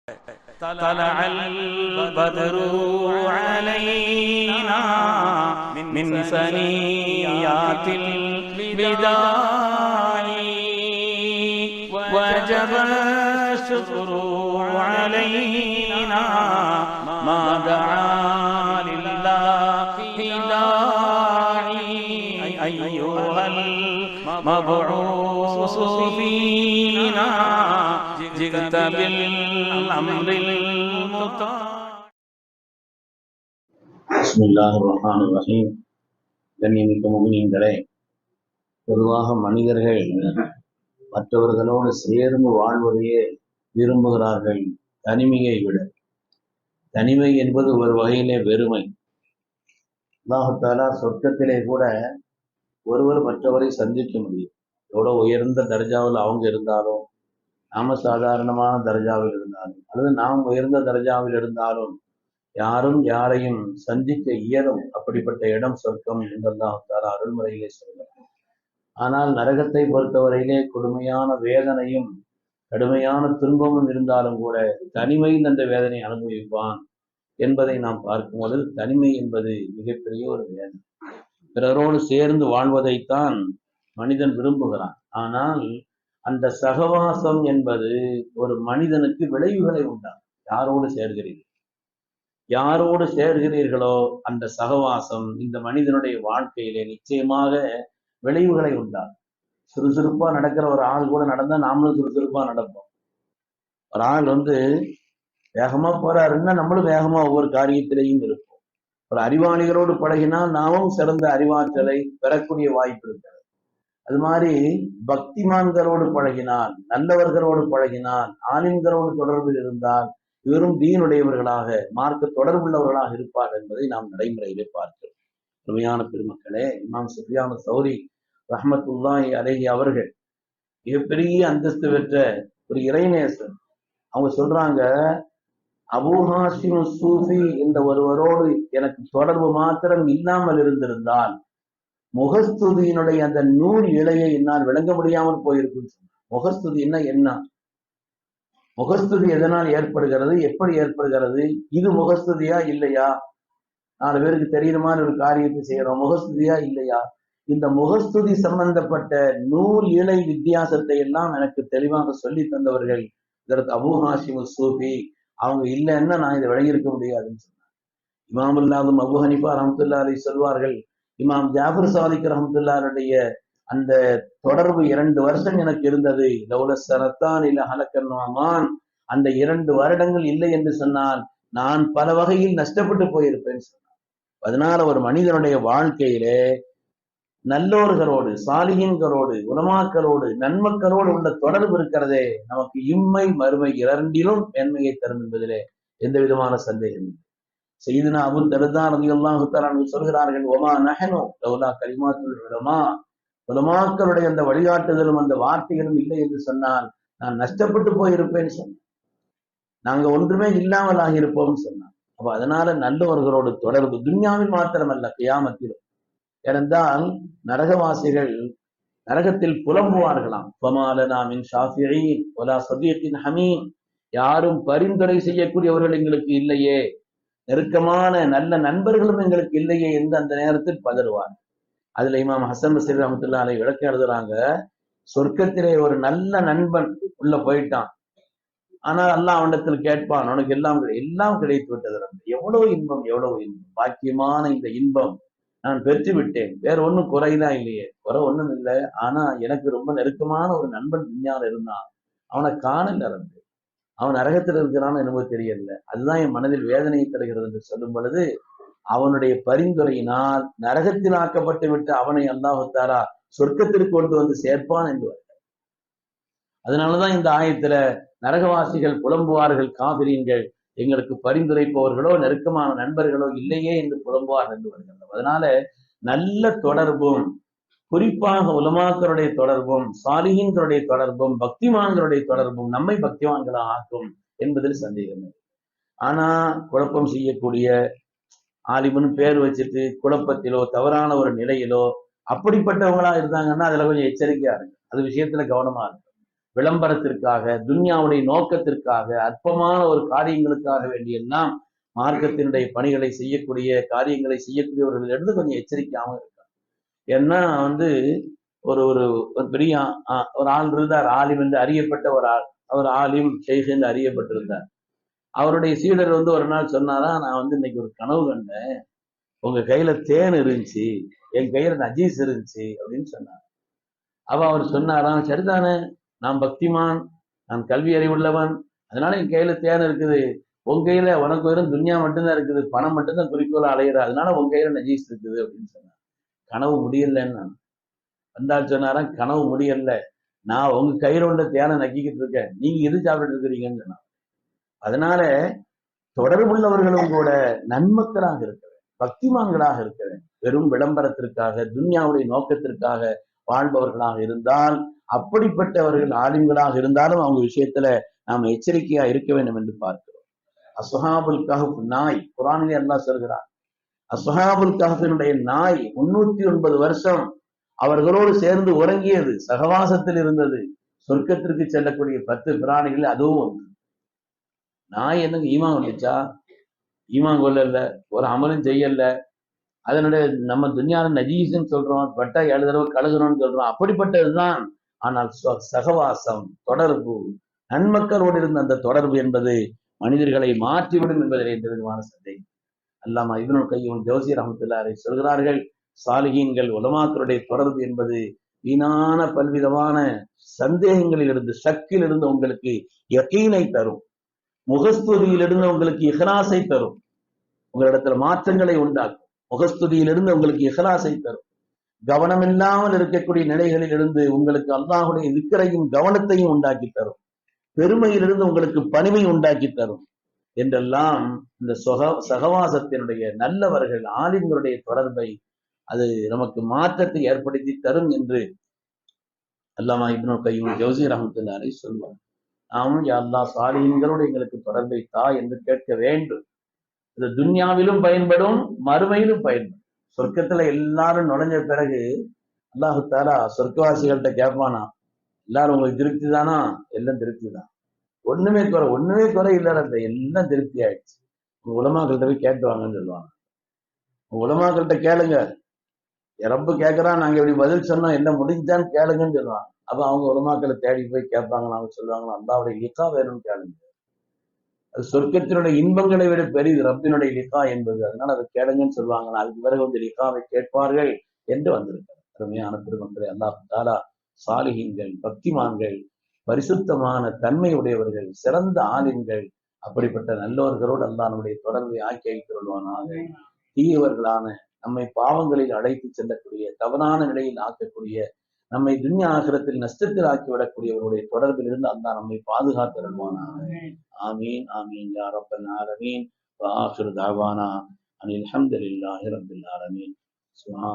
طلع البدر علينا من ثنيات الوداع وجب الشكر علينا ما دعا لله داعي أيها المبعوث فينا جئت بالأمر المطاع. பிஸ்மில்லாஹிர் ரஹ்மானிர் ரஹீம். கண்ணியமிக்க முஃமினீன்களே, பொதுவாக மனிதர்கள் மற்றவர்களோடு சேர்ந்து வாழ்வதையே விரும்புகிறார்கள் தனிமையை விட. தனிமை என்பது ஒரு வகையிலே வெறுமை. அல்லாஹ் தஆலா சொர்க்கத்திலே கூட ஒருவர் மற்றவரை சந்திக்க முடியும். எவ்வளோ உயர்ந்த தர்ஜாவில் அவங்க இருந்தாலும், நாம சாதாரணமான தர்ஜாவில் இருந்தாலும், அல்லது நாம் உயர்ந்த தர்ஜாவில் இருந்தாலும் யாரும் யாரையும் சந்திக்க இயலும். அப்படிப்பட்ட இடம் சொர்க்கம் என்று அல்லாஹ் தஆலா அருள்முறையிலே சொல்கிறார். ஆனால் நரகத்தை பொறுத்தவரையிலே கொடுமையான வேதனையும் கடுமையான துன்பமும் இருந்தாலும் கூட தனிமையில் அந்த வேதனை அனுபவிப்பான் என்பதை நாம் பார்க்கும்போது தனிமை என்பது மிகப்பெரிய ஒரு வேதனை. பிறரோடு சேர்ந்து வாழ்வதைத்தான் மனிதன் விரும்புகிறான். ஆனால் அந்த சகவாசம் என்பது ஒரு மனிதனுக்கு விளைவுகளை உண்டாகும். யாரோடு சேர்கிறீர்களோ அந்த சகவாசம் இந்த மனிதனுடைய வாழ்க்கையிலே நிச்சயமாக விளைவுகளை உண்டாகும். சுறுசுறுப்பா நடக்கிற ஒரு ஆள் கூட நடந்தா நாமளும் சுறுசுறுப்பா நடப்போம். ஒரு ஆள் வேகமா போறாருன்னா நம்மளும் வேகமா ஒவ்வொரு காரியத்திலையும் இருப்போம். ஒரு அறிவாளிகளோடு பழகினால் நாமும் சிறந்த அறிவாற்றலை பெறக்கூடிய வாய்ப்பு இருக்கிறது. அது மாதிரி பக்திமான்களோடு பழகினால், நல்லவர்களோடு பழகினால், ஆலிம்களோடு தொடர்பில் இருந்தால் இவரும் தீனுடையவர்களாக மார்க்க தொடர்புள்ளவர்களாக இருப்பார் என்பதை நாம் நடைமுறையிலே பார்க்கிறோம். உண்மையான பெருமக்களே, இமாம் சுஃபியான் சௌரி ரஹ்மத்துல்லாஹி அலைஹி அவர்கள் மிகப்பெரிய அந்தஸ்து பெற்ற ஒரு இறைநேசர். அவங்க சொல்றாங்க, அபூ ஹாஷிம் சூஃபி என்ற ஒருவரோடு எனக்கு தொடர்பு மாத்திரம் இல்லாமல் இருந்திருந்தால் முகஸ்துதியினுடைய அந்த நூல் இழையை என்னால் விளங்க முடியாமல் போயிருக்கும். முகஸ்துதின்னா என்ன? முகஸ்துதி எதனால் ஏற்படுகிறது, எப்படி ஏற்படுகிறது, இது முகஸ்துதியா இல்லையா? 4 பேருக்கு தெரியுற மாதிரி ஒரு காரியத்தை செய்யறோம், முகஸ்துதியா இல்லையா? இந்த முகஸ்துதி சம்பந்தப்பட்ட நூல் இழை வித்தியாசத்தை எல்லாம் எனக்கு தெளிவாக சொல்லி தந்தவர்கள் இதற்கு அபூ ஹாஷிம் சூஃபி. அவங்க இல்லைன்னா நான் இதை விளங்கியிருக்க முடியாதுன்னு சொன்னாங்க. இமாமுல்லாஹும் அபூ ஹனீஃபா ரஹ்மத்துல்லாஹி அலைஹி சொல்வார்கள், இமாம் ஜாஃபர் சாதிக் ரஹ்மத்துல்லாஹினுடைய அந்த தொடர்பு 2 வருஷம் எனக்கு இருந்தது. அந்த 2 வருடங்கள் இல்லை என்று சொன்னால் நான் பல வகையில் நஷ்டப்பட்டு போயிருப்பேன் சொன்னார். அதனால ஒரு மனிதனுடைய வாழ்க்கையிலே நல்லோர்களோடு, சாலிஹீன்களோடு, உலமாக்களோடு, நன்மக்களோடு உள்ள தொடர்பு இருக்கிறதே நமக்கு இம்மை மறுமை இரண்டிலும் மேன்மையை தரும் என்பதிலே எந்த விதமான சந்தேகம் இல்லை. சய்யிதுனா அபூ தர்தா ரலியல்லாஹு தஆலா அன்ஹு சொல்கிறார்கள், வமா நஹனு லௌலா கலிமாத்துல் உலமா, உலமாக்களுடைய அந்த வழிகாட்டுதலும் அந்த வார்த்தைகளும் இல்லை என்று சொன்னால் நான் நஷ்டப்பட்டு போயிருப்பேன்னு சொன்னேன். நாங்க ஒன்றுமே இல்லாமல் ஆகியிருப்போம்னு சொன்னான். அப்ப அதனால நல்லவர்களோடு தொடர்பு துன்யாவில் மாத்திரமல்ல, கியாமத்திலும். ஏனென்றால் நரகவாசிகள் நரகத்தில் புலம்புவார்களாம், ஃபமாலனா மின் ஷாஃபிஈன் வலா ஸதீகின் ஹமீம், யாரும் பரிந்துரை செய்யக்கூடியவர்கள் எங்களுக்கு இல்லையே, நெருக்கமான நல்ல நண்பர்களும் எங்களுக்கு இல்லையே என்று அந்த நேரத்தில் பதறுவார். அதுல இமாம் ஹசன் பஸ்ரி ரஹ்மத்துல்லாஹி அலைஹி விளக்கம் எழுதுறாங்க, சொர்க்கத்திலே ஒரு நல்ல நண்பன் உள்ள போயிட்டான், ஆனால் அல்லாஹ் அவனிடத்தில் கேட்பான், உனக்கு எல்லாம் கிடைத்து விட்டது. எவ்வளவு இன்பம், எவ்வளவு இன்பம், பாக்கியமான இந்த இன்பம் நான் பெற்று விட்டேன், வேற ஒன்றும் குறைதான் இல்லையே, குறை ஒண்ணும் இல்லை. ஆனா எனக்கு ரொம்ப நெருக்கமான ஒரு நண்பன் விஞ்ஞான இருந்தான், அவனை காணல, அவன் நரகத்தில் இருக்கிறான்னு என்னமோ தெரியல. அதுதான் என் மனதில் வேதனையை தருகிறது என்று சொல்லும் பொழுது அவனுடைய பரிந்துரையினால் நரகத்தில் ஆக்கப்பட்டு விட்டு அவனை அல்லாஹ் தஆலா சொர்க்கத்திற்கு கொண்டு வந்து சேர்ப்பான் என்று. அதனாலதான் இந்த ஆயத்துல நரகவாசிகள் புலம்புவார்கள், காபிரீன்கள் எங்களுக்கு பரிந்துரைப்பவர்களோ நெருக்கமான நண்பர்களோ இல்லையே என்று புலம்புவார்கள் என்று வருகிறது. அதனால நல்ல தொடர்பும், குறிப்பாக உலமாக்களுடைய தொடர்பும், சாலிஹீன்களுடைய தொடர்பும், பக்திமான்களுடைய தொடர்பும் நம்மை பக்திமான்களாக ஆக்கும் என்பதில் சந்தேகம். ஆனா குழப்பம் செய்யக்கூடிய ஆலிமுன்னு பேர் வச்சுட்டு குழப்பத்திலோ தவறான ஒரு நிலையிலோ அப்படிப்பட்டவங்களா இருந்தாங்கன்னா அதுல கொஞ்சம் எச்சரிக்கையா இருக்கு, அது விஷயத்துல கவனமா இருக்கு. விளம்பரத்திற்காக, துன்யாவுடைய நோக்கத்திற்காக, அற்பமான ஒரு காரியங்களுக்காக வேண்டியெல்லாம் மார்க்கத்தினுடைய பணிகளை செய்யக்கூடிய காரியங்களை செய்யக்கூடியவர்களிலிருந்து கொஞ்சம் எச்சரிக்கையாகவும் இருக்காங்க. ஏன்னா ஒரு ஒரு ஒரு பெரிய ஒரு ஆள் இருந்தார், ஆலிம் என்று அறியப்பட்ட ஒரு ஆள். அவர் ஆலிம் ஷெய்க் என்று அறியப்பட்டிருந்தார். அவருடைய சீடர் ஒரு நாள் சொன்னாரா, நான் இன்னைக்கு ஒரு கனவு கண்டேன், உங்க கையில தேன் இருந்துச்சு, என் கையில நஜீஸ் இருந்துச்சு அப்படின்னு சொன்னார். அவ அவர் சொன்னாராம், சரிதானே, நான் பக்திமான், நான் கல்வி அறிவுள்ளவன், அதனால என் கையில தேன் இருக்குது, உன் கையில உனக்கு வெறும் துன்யா மட்டும்தான் இருக்குது, பணம் மட்டும்தான் குறிக்கோளா அலையிற, அதனால உன் கையில நஜீஸ் இருக்குது அப்படின்னு சொன்னார். கனவு முடியலன்னு நான் வந்தால் சொன்னாராம், கனவு முடியல, நான் உங்க கையில உள்ள தேனை நக்கிக்கிட்டு இருக்கேன், நீங்க எது சாப்பிட்டு இருக்கிறீங்கன்னு சொன்னார். அதனால தொடர்புள்ளவர்களும் கூட நன்மக்களாக இருக்கிறேன், பக்திமான்களாக இருக்கிறேன். வெறும் விளம்பரத்திற்காக, துன்யாவுடைய நோக்கத்திற்காக வாழ்பவர்களாக இருந்தால், அப்படிப்பட்டவர்கள் ஆலிம்களாக இருந்தாலும் அவங்க விஷயத்துல நாம் எச்சரிக்கையா இருக்க வேண்டும் என்று பார்க்கிறோம். அஸ்ஹாபுல் கஹ்ஃப் நாய், குர்ஆனிலே அல்லாஹ் சொல்கிறார், அஸ்ஹாபுல் கஹ்ஃபினுடைய நாய் 309 வருஷம் அவர்களோடு சேர்ந்து உறங்கியது, சகவாசத்தில் இருந்தது. சொர்க்கத்திற்கு செல்லக்கூடிய 10 பிராணிகள் அதுவும் ஒன்று. நாய் என்னங்க ஈமான் வந்துச்சா? ஈமான் கொள்ளல, ஒரு அமலும் செய்யல, அதனுடைய நம்ம துன்யால நஜீஸ்ன்னு சொல்றோம், பட்டா 7 தடவை கழுகணும்னு சொல்றோம், அப்படிப்பட்டதுதான். ஆனால் சகவாசம், தொடர்பு, நன்மக்களோடு இருந்த அந்த தொடர்பு என்பது மனிதர்களை மாற்றிவிடும் என்பதில் எந்த விதமான சந்தேகம். அல்லாமா இப்னுல் கையும் ஜௌஸி ரஹ்மத்துல்லாஹி அலைஹி சொல்கிறார்கள், சாலிஹீன்கள் உலமாக்களுடைய தொடர்பு என்பது வீணான பல்விதமான சந்தேகங்களிலிருந்து, ஷக்கிலிருந்து உங்களுக்கு யகீனை தரும், முகஸ்துதியிலிருந்து உங்களுக்கு இஹ்லாஸை தரும், உங்களிடத்துல மாற்றங்களை உண்டாக்கும். முகஸ்துதியிலிருந்து உங்களுக்கு இஹ்லாஸை தரும். கவனமில்லாமல் இருக்கக்கூடிய நிலைகளில் இருந்து உங்களுக்கு அல்லாஹுடைய திக்ரையும் கவனத்தையும் உண்டாக்கி தரும். பெருமையிலிருந்து உங்களுக்கு பணிவை உண்டாக்கி தரும் என்றெல்லாம் இந்த சகவாசத்தினுடைய நல்லவர்கள் ஆலிம்களுடைய தொடர்பை அது நமக்கு மாற்றத்தை ஏற்படுத்தி தரும் என்று அல்லாமா இப்னுல் கையும் ஜௌஸி ரஹ்மத்துல்லாஹி அலைஹி சொல்வார். நாமும் யா அல்லாஹ் சாலிஹீன்களோடு எங்களுக்கு தொடர்பை தா என்று கேட்க வேண்டும். இது துன்யாவிலும் பயன்படும், மறுமையிலும் பயன்படும். சொர்க்கத்துல எல்லாரும் நுழைஞ்ச பிறகு அல்லாஹு தஆலா சொர்க்கவாசிகள்கிட்ட கேட்பானா, எல்லாரும் உங்களுக்கு திருப்தி தானா? எல்லாம் திருப்தி தான், ஒண்ணுமே குறை இல்ல, எல்லாம் திருப்தி ஆயிடுச்சு. உங்க உலமாக்கள்கிட்ட போய் கேட்டுவாங்கன்னு சொல்லுவாங்க. உங்க உலமாக்கள்கிட்ட கேளுங்க, ரப்பு கேட்கறான், நாங்க இப்படி பதில் சொன்னோம், என்ன முடிஞ்சான்னு கேளுங்கன்னு சொல்லுவாங்க. அப்ப அவங்க உலமாக்களை தேடி போய் கேட்பாங்க, அவங்க சொல்லுவாங்க, அல்லாஹ்வுடைய லிகா வேணும்னு கேளுங்க, அது சொர்க்கத்தினுடைய இன்பங்களை விட பெரியது ரப்பினுடைய லிகா என்பது, அதனால அதை கேளுங்கன்னு சொல்லுவாங்க. அதுக்கு பிறகு லிகாவை கேட்பார்கள் என்று வந்திருக்காரு. அருமையான பெருமக்களை, அல்லாஹ் தஆலா சாலிஹீன்கள், பக்திமான்கள், பரிசுத்தமான தன்மை உடையவர்கள், சிறந்த ஆலிம்கள், அப்படிப்பட்ட நல்லவர்களோடு அல்லாஹ் நம்முடைய தொடர்பை ஆக்கி வைத்துள்வானாக. தீயவர்களான, நம்மை பாவங்களில் அழைத்து செல்லக்கூடிய, தவறான நிலையில் ஆக்கக்கூடிய, நம்மை துன்யா ஆகிரத்தில் நஷ்டத்தில் ஆக்கிவிடக்கூடியவருடைய தொடர்பில் இருந்து அல்லாஹ் நம்மை பாதுகாத்துள்வானாக. ஆமீன் ஆமீன் யா ரப்பல் ஆலமீன். வ ஆகிரு தஅவானா அனில் ஹம்துலில்லாஹி ரப்பில் ஆலமீன். சுப்ஹான்